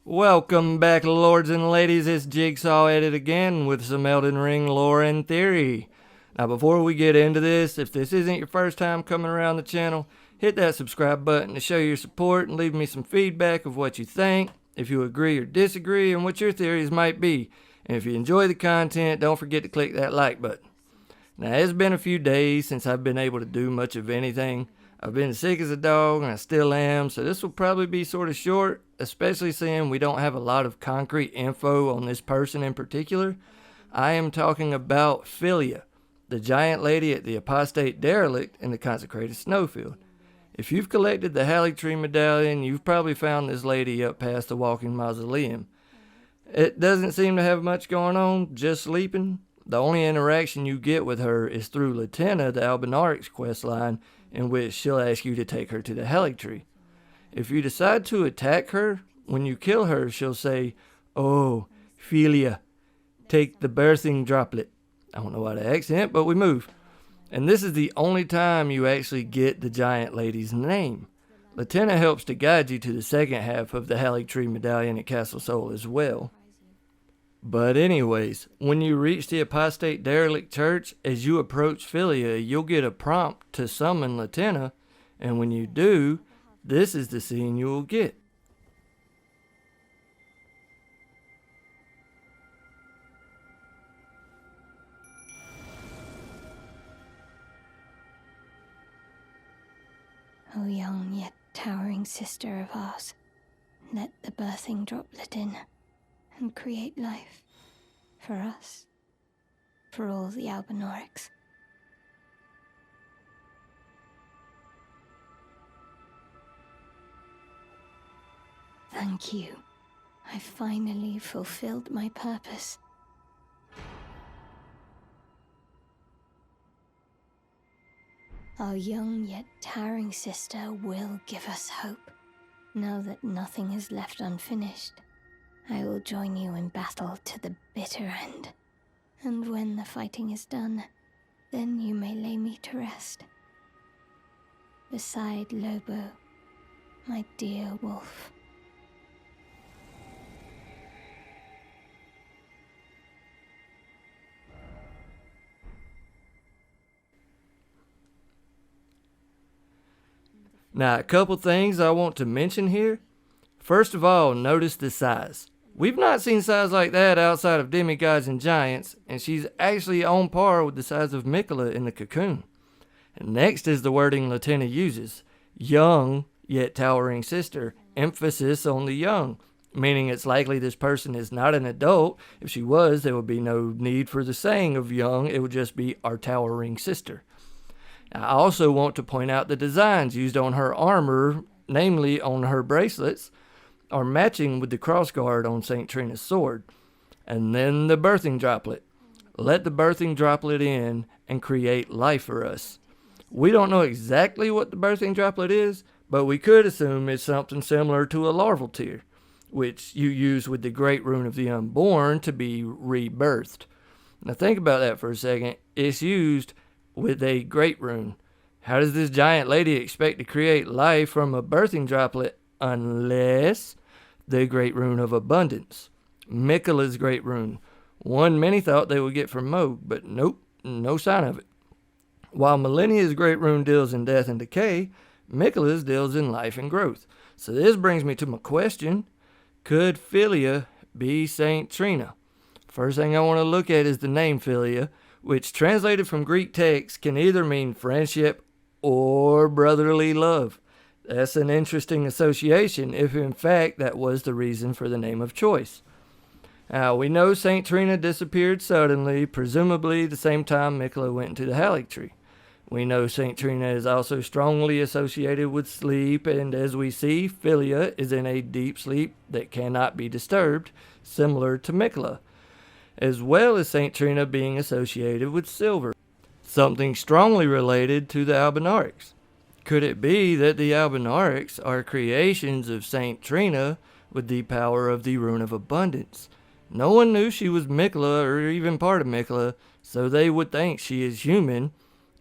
Welcome back, lords and ladies. It's Jigsaw at it again with some Elden Ring lore and theory. Now, before we get into this, if this isn't your first time coming around the channel, hit that subscribe button to show your support and leave me some feedback of what you think, if you agree or disagree, and what your theories might be. And if you enjoy the content, don't forget to click that like button. Now, it's been a few days since I've been able to do much of anything. I've been sick as a dog, and I still am, so this will probably be sort of short, especially seeing we don't have a lot of concrete info on this person in particular. I am talking about Philia, the giant lady at the Apostate Derelict in the consecrated snowfield. If you've collected the Hallig Tree Medallion, you've probably found this lady up past the walking mausoleum. It doesn't seem to have much going on, just sleeping. The only interaction you get with her is through Latina, the Albinauric's questline, in which she'll ask you to take her to the Hallig Tree. If you decide to attack her, when you kill her, she'll say, "Oh, Philia, take the birthing droplet." I don't know why the accent, but we move. And this is the only time you actually get the giant lady's name. Latina helps to guide you to the second half of the Hallig Tree Medallion at Castle Sol as well. But anyways, when you reach the Apostate Derelict Church, as you approach Philia, you'll get a prompt to summon Latina, and when you do, this is the scene you will get. O young yet towering sister of ours, let the birthing droplet in and create life for us, for all the Albinaurics. Thank you. I finally fulfilled my purpose. Our young yet towering sister will give us hope. Now that nothing is left unfinished, I will join you in battle to the bitter end. And when the fighting is done, then you may lay me to rest. Beside Lobo, my dear wolf. Now, a couple things I want to mention here. First of all, notice the size. We've not seen size like that outside of demigods and giants, and she's actually on par with the size of Mikola in the cocoon. And next is the wording Latina uses. Young, yet towering sister. Emphasis on the young, meaning it's likely this person is not an adult. If she was, there would be no need for the saying of young. It would just be our towering sister. I also want to point out the designs used on her armor, namely on her bracelets, are matching with the crossguard on St. Trina's sword. And then the birthing droplet. Let the birthing droplet in and create life for us. We don't know exactly what the birthing droplet is, but we could assume it's something similar to a larval tear, which you use with the Great Rune of the Unborn to be rebirthed. Now think about that for a second. It's used with a Great Rune. How does this giant lady expect to create life from a birthing droplet unless the Great Rune of Abundance, Mikola's Great Rune, one many thought they would get from Moog, but nope, no sign of it. While Millennia's Great Rune deals in death and decay, Mikola's deals in life and growth. So this brings me to my question: could Philia be Saint Trina? First thing I want to look at is the name Philia, which translated from Greek text can either mean friendship or brotherly love. That's an interesting association if in fact that was the reason for the name of choice. Now, we know St. Trina disappeared suddenly, presumably the same time Mikola went into the Hallig Tree. We know St. Trina is also strongly associated with sleep, and as we see, Philia is in a deep sleep that cannot be disturbed, similar to Mikola, as well as St. Trina being associated with silver, something strongly related to the Albinaurics. Could it be that the Albinaurics are creations of St. Trina with the power of the Rune of Abundance? No one knew she was Mikola or even part of Mikola, so they would think she is human.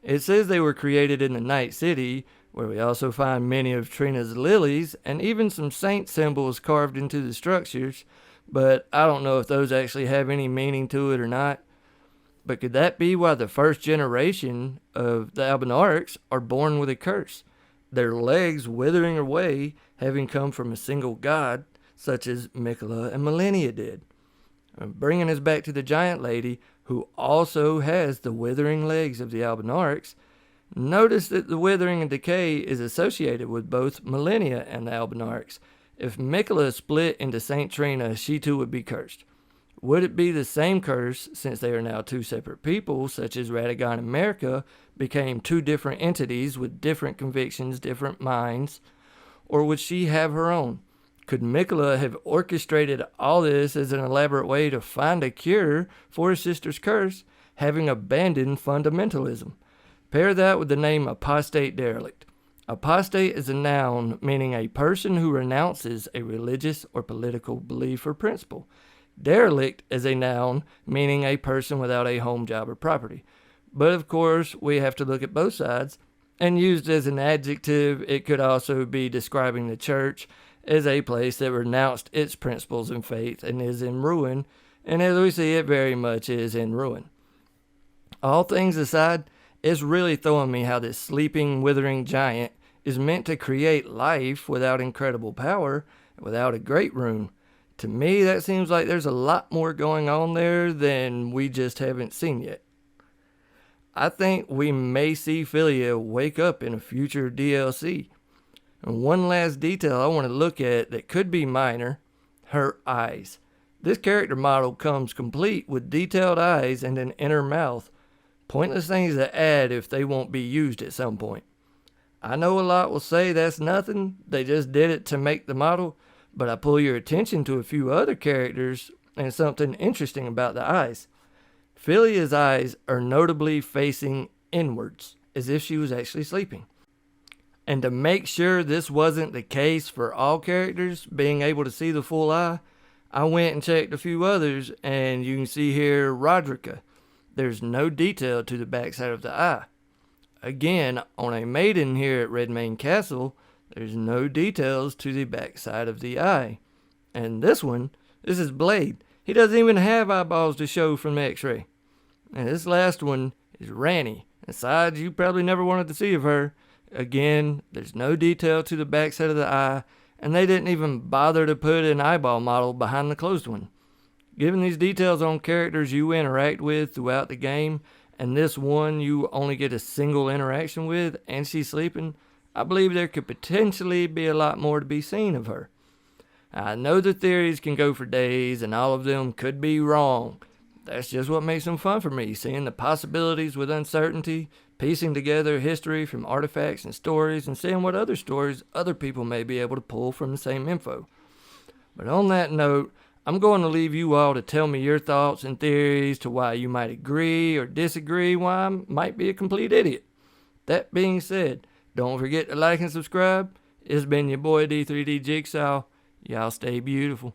It says they were created in the Night City, where we also find many of Trina's lilies and even some saint symbols carved into the structures, but I don't know if those actually have any meaning to it or not. But could that be why the first generation of the Albinarchs are born with a curse? Their legs withering away, having come from a single god, such as Miquella and Millennia did. Bringing us back to the giant lady, who also has the withering legs of the Albinarchs, notice that the withering and decay is associated with both Millennia and the Albinarchs. If Miquella split into Saint Trina, she too would be cursed. Would it be the same curse, since they are now two separate people, such as Radagon and America became two different entities with different convictions, different minds? Or would she have her own? Could Miquella have orchestrated all this as an elaborate way to find a cure for her sister's curse, having abandoned fundamentalism? Pair that with the name Apostate Derelict. Apostate is a noun meaning a person who renounces a religious or political belief or principle. Derelict is a noun meaning a person without a home, job, or property. But of course, we have to look at both sides. And used as an adjective, it could also be describing the church as a place that renounced its principles and faith and is in ruin. And as we see, it very much is in ruin. All things aside, it's really throwing me how this sleeping, withering giant is meant to create life without incredible power, without a great rune. To me, that seems like there's a lot more going on there than we just haven't seen yet. I think we may see Philia wake up in a future DLC. And one last detail I want to look at that could be minor, her eyes. This character model comes complete with detailed eyes and an inner mouth. Pointless things to add if they won't be used at some point. I know a lot will say that's nothing, they just did it to make the model, but I pull your attention to a few other characters and something interesting about the eyes. Philia's eyes are notably facing inwards, as if she was actually sleeping. And to make sure this wasn't the case for all characters being able to see the full eye, I went and checked a few others, and you can see here Roderica. There's no detail to the backside of the eye. Again, on a maiden here at Redmane Castle, there's no details to the backside of the eye. And this is Blade. He doesn't even have eyeballs to show from the x-ray. And this last one is Ranni. And sides you probably never wanted to see of her. Again, there's no detail to the backside of the eye, and they didn't even bother to put an eyeball model behind the closed one. Given these details on characters you interact with throughout the game, and this one you only get a single interaction with, and she's sleeping, I believe there could potentially be a lot more to be seen of her. I know the theories can go for days, and all of them could be wrong. That's just what makes them fun for me, seeing the possibilities with uncertainty, piecing together history from artifacts and stories, and seeing what other stories other people may be able to pull from the same info. But on that note, I'm going to leave you all to tell me your thoughts and theories to why you might agree or disagree, why I might be a complete idiot. That being said, don't forget to like and subscribe. It's been your boy D3D Jigsaw. Y'all stay beautiful.